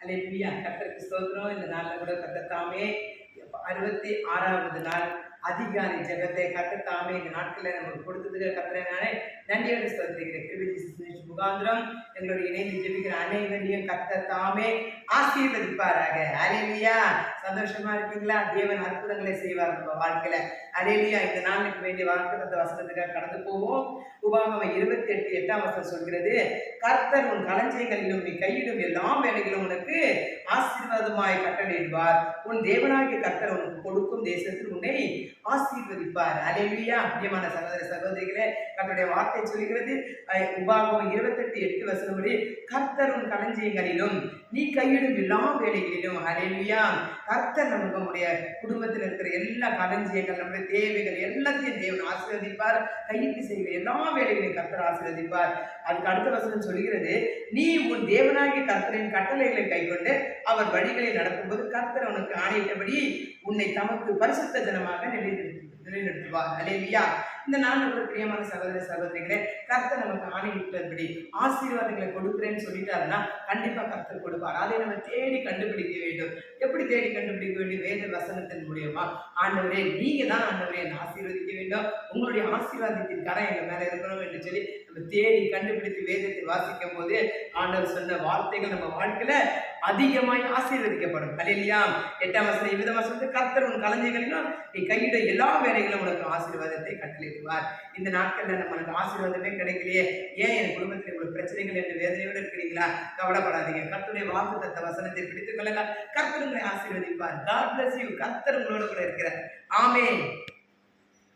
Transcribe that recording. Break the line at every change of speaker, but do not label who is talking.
அல்லேலூயா. கர்த்தருக்கு ஸ்தோத்திரம். இந்த நாளில் கூட கர்த்தர் தாமே 66வது நாள் அதிகாலை ஜெபத்தை கர்த்தர் தாமே இந்த நாட்களில் நமக்கு கொடுத்ததுக்கு கர்த்தரை நானே நன்றியோடு ஸ்தோத்திரிக்கிறேன். கிருபை முகாந்திரம் எங்களுடைய இணைந்து ஜெபிக்கிற அனைவரையும் கர்த்தர் தாமே ஆசீர்வதிப்பாராக. அல்லேலூயா. சந்தோஷமா இருக்கீங்களா? தேவன் அற்புதங்களை செய்வார் நம்ம வாழ்க்கையில. அல்லேலூயா. இந்த நாளுக்கு வேண்டிய வாக்குத்தத்த வசனத்துக்காக கடந்து போவோம். உபாகமம் 28:8 வசனம் சொல்கிறது, கர்த்தர் உன் களஞ்சியங்களிலும் நீ கையிடும் எல்லா வேலைகளும் உனக்கு ஆசீர்வாதமாய் கட்டளையிடுவார். உன் தேவனாகிய கர்த்தர் உனக்கு கொடுக்கும் தேசத்தில் உன்னை ஆசீர்வதிப்பார். அல்லேலூயா. பிரியமான சகோதர சகோதரிகளே, கர்த்தருடைய வார்த்தை சொல்கிறது உபாகமம் 28:8 வசனப்படி, கர்த்தர் உன் களஞ்சியங்களிலும் நீ கையிடும் எல்லா வேலைகளிலும். அல்லேலூயா. கர்த்தர் நமக்கு நம்முடைய குடும்பத்தில் இருக்கிற எல்லா களஞ்சியங்கள், நம்முடைய தேவைகள் எல்லாத்தையும் தேவன் ஆசீர்வதிப்பார். கையிட்டு செய்கிற எல்லா வேலைகளையும் கர்த்தர் ஆசீர்வதிப்பார். அதுக்கு அடுத்த வசனம் சொல்கிறது, நீ உன் தேவனாகிய கர்த்தரின் கட்டளைகளை கைக்கொண்டு அவர் வழிகளை நடக்கும்போது கர்த்தர் உனக்கு ஆணையிட்டபடி உன்னை தமக்கு பரிசுத்த ஜனமாக நிலைநிறுத்துவார். அல்லேலூயா. இந்த நாளில் ஒரு பிரியமான சகோதர சகோதரிகளே, கர்த்தர் நமக்கு ஆணையிட்டபடி ஆசீர்வாதங்களை கொடுக்குறேன்னு சொல்லிட்டாருன்னா கண்டிப்பா கர்த்தர் கொடுப்பார். அதை நம்ம தேடி கண்டுபிடிக்க வேண்டும். எப்படி தேடி கண்டுபிடிக்க வேண்டும்? வேத வசனத்தின் மூலியமா. ஆண்டவரே, நீங்க தான் ஆண்டவரே என்னை ஆசீர்வதிக்க வேண்டும், உங்களுடைய ஆசீர்வாதத்தின் கரம் எங்க மேல இருக்கணும் என்று சொல்லி நம்ம தேடி கண்டுபிடித்து வேதத்தை வாசிக்கும் போது ஆண்டவர் சொன்ன வார்த்தைகள் நம்ம வாழ்க்கையில அதிகமாய் ஆசீர்வதிக்கப்படும். அல்லேலூயா. 8 வசனம் இவ்விதமா சொல்லி, கர்த்தர் உன் களஞ்சியங்களிலும் நீ கையிட எல்லா வேலைகளும் உனக்கு ஆசீர்வாதத்தை கட்டளையிடுவார். இந்த நாட்கள்ல நம்மளுக்கு ஆசீர்வாதமே கிடைக்கலையே, ஏன் என் குடும்பத்தில் இவ்வளவு பிரச்சனைகள் என்று வேதனையோடு இருக்கிறீங்களா? கவலைப்படாதீங்க. கர்த்தருடைய வாக்குத்தத்த வசனத்தை பிடித்துக் கொள்ளுங்க. கர்த்தர் உங்களை ஆசீர்வதிப்பார். God bless you. கர்த்தர் உங்களோட கூட இருக்கிறார். ஆமென்.